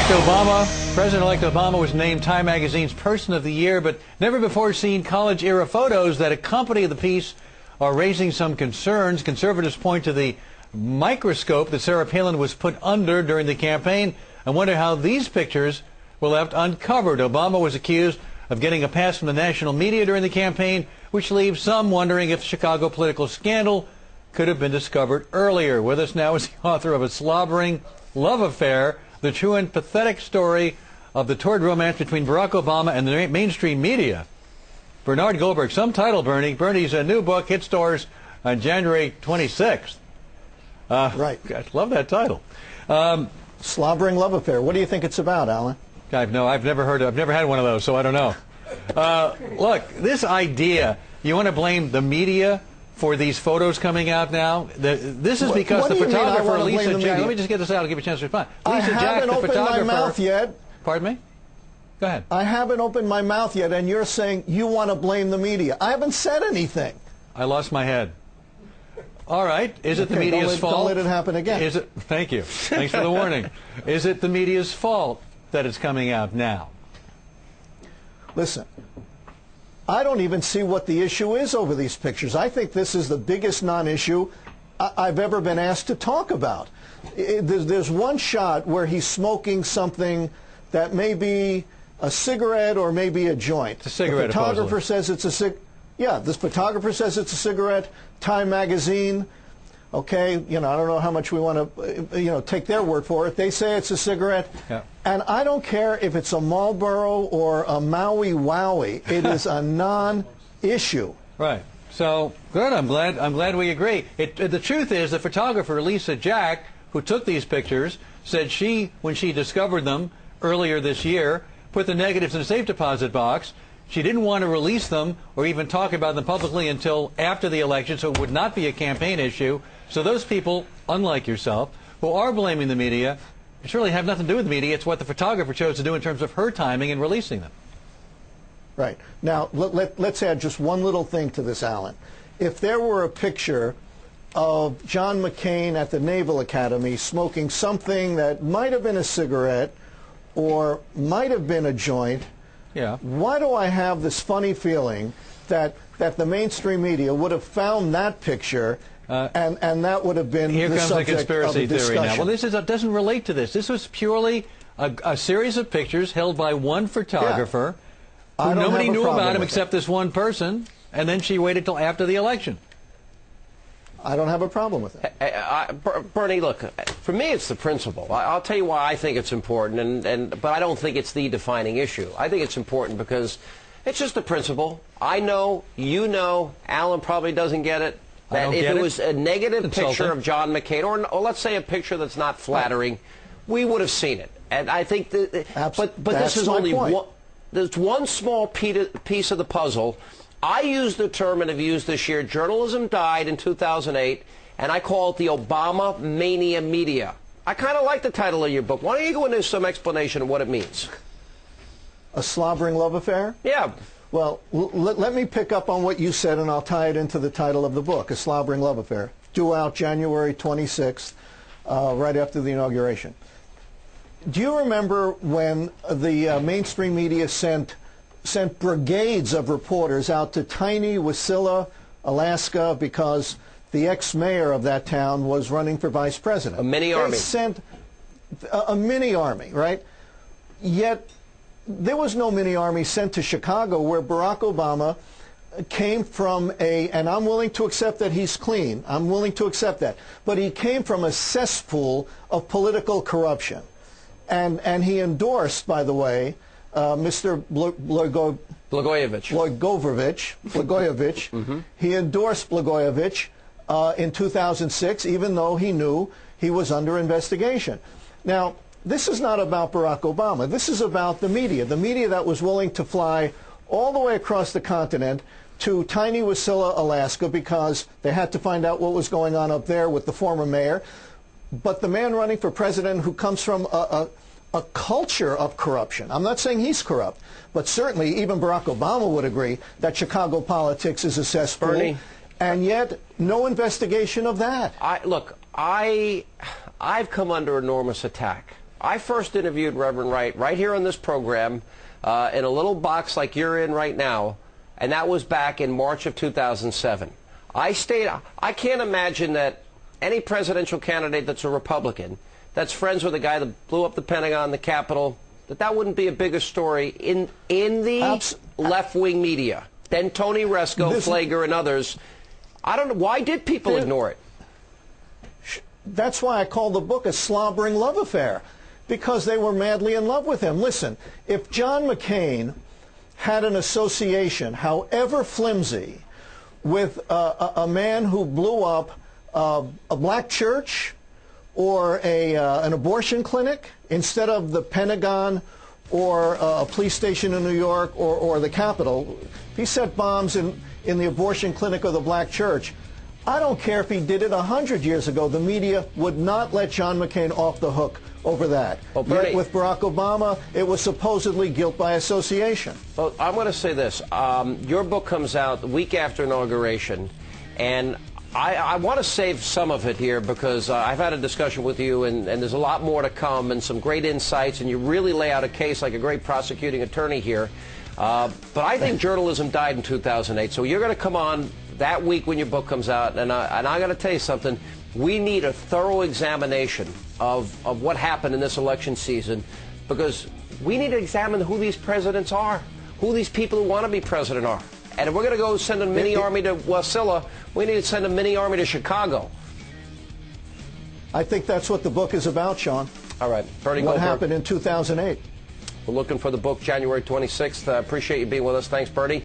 President-elect Obama was named Time Magazine's Person of the Year, but never before seen college-era photos that accompany the piece are raising some concerns. Conservatives point to the microscope that Sarah Palin was put under during the campaign and wonder how these pictures were left uncovered. Obama was accused of getting a pass from the national media during the campaign, which leaves some wondering if the Chicago political scandal could have been discovered earlier. With us now is the author of A Slobbering Love Affair, the true and pathetic story of the torrid romance between Barack Obama and the mainstream media. Bernard Goldberg, some title, Bernie. Bernie's new book hit stores on January 26th. Right. I love that title. Slobbering Love Affair. What do you think it's about, Alan? I've never had one of those, so I don't know. Look, this idea, you want to blame the media for these photos coming out now? This is because the photographer Lisa Jack. Let me just get this out. I'll give you a chance to respond. Lisa Jack, the photographer. I haven't opened my mouth yet. Pardon me? Go ahead. I haven't opened my mouth yet, and you're saying you want to blame the media. I haven't said anything. I lost my head. All right. Is it the media's fault? Don't let it happen again. Is it? Thank you. Thanks for the warning. Is it the media's fault that it's coming out now? Listen, I don't even see what the issue is over these pictures. I think this is the biggest non-issue I've ever been asked to talk about. There's one shot where he's smoking something that may be a cigarette or maybe a joint. It's a cigarette. The photographer says it's a cigarette. Yeah, this photographer says it's a cigarette. Time Magazine, okay, I don't know how much we want to, take their word for it. They say it's a cigarette. Yeah. And I don't care if it's a Marlboro or a Maui Wowie. It is a non-issue. Right. So good. I'm glad we agree. The truth is, the photographer Lisa Jack, who took these pictures, said when she discovered them earlier this year, put the negatives in a safe deposit box. She didn't want to release them or even talk about them publicly until after the election, so it would not be a campaign issue. So those people, unlike yourself, who are blaming the media, it really have nothing to do with the media. It's what the photographer chose to do in terms of her timing in releasing them. Right. Now, let's add just one little thing to this, Alan. If there were a picture of John McCain at the Naval Academy smoking something that might have been a cigarette or might have been a joint, yeah. Why do I have this funny feeling that the mainstream media would have found that picture and that would have been here the comes subject the conspiracy of the theory now? Well, this doesn't relate to this. This was purely a series of pictures held by one photographer who nobody knew about him except this one person, and then she waited till after the election. I don't have a problem with it. Bernie, look, for me it's the principle. I'll tell you why I think it's important, but I don't think it's the defining issue. I think it's important because it's just the principle. I know, you know, Alan probably doesn't get it, that if it was a negative picture of John McCain, or let's say a picture that's not flattering, we would have seen it. And I think that, but this is only one, there's one small piece of the puzzle. I used the term, and have used this year, journalism died in 2008, and I call it the Obama mania media. I kind of like the title of your book. Why don't you go into some explanation of what it means? A slobbering love affair? Yeah. Well, let me pick up on what you said, and I'll tie it into the title of the book, A Slobbering Love Affair, due out January 26th, right after the inauguration. Do you remember when the mainstream media sent brigades of reporters out to tiny Wasilla, Alaska, because the ex-mayor of that town was running for vice president? A mini army. They sent a mini army, right? Yet there was no mini army sent to Chicago, where Barack Obama came from and I'm willing to accept that he's clean. I'm willing to accept that. But he came from a cesspool of political corruption. And he endorsed, by the way, Mr. Blagojevich. He endorsed Blagojevich in 2006, even though he knew he was under investigation. Now, this is not about Barack Obama. This is about the media that was willing to fly all the way across the continent to tiny Wasilla, Alaska, because they had to find out what was going on up there with the former mayor. But the man running for president, who comes from a culture of corruption. I'm not saying he's corrupt, but certainly even Barack Obama would agree that Chicago politics is a cesspool. Bernie, and yet no investigation of that. Look, I've come under enormous attack I first interviewed Reverend Wright right here on this program in a little box like you're in right now, and that was back in March of 2007. I can't imagine that any presidential candidate that's a Republican, that's friends with the guy that blew up the Pentagon, the Capitol, that wouldn't be a bigger story in the left-wing media than Tony Resco, Flager, and others. I don't know. Why did people ignore it? That's why I call the book a slobbering love affair, because they were madly in love with him. Listen, if John McCain had an association, however flimsy, with a man who blew up a black church or an abortion clinic instead of the Pentagon or a police station in New York or the Capitol, he set bombs in the abortion clinic or the black church. I don't care if he did it 100 years ago. The media would not let John McCain off the hook over that. Well, Bernie, yet with Barack Obama, it was supposedly guilt by association. Well, I'm going to say this. Your book comes out the week after inauguration, and I want to save some of it here because I've had a discussion with you, and there's a lot more to come and some great insights, and you really lay out a case like a great prosecuting attorney here. But I think journalism died in 2008, so you're going to come on that week when your book comes out, and I got to tell you something. We need a thorough examination of what happened in this election season, because we need to examine who these presidents are, who these people who want to be president are. And if we're going to go send a mini army to Wasilla, we need to send a mini army to Chicago. I think that's what the book is about, Sean. All right, Bernie What Goldberg. happened in 2008? We're looking for the book January 26th. I appreciate you being with us. Thanks, Bernie.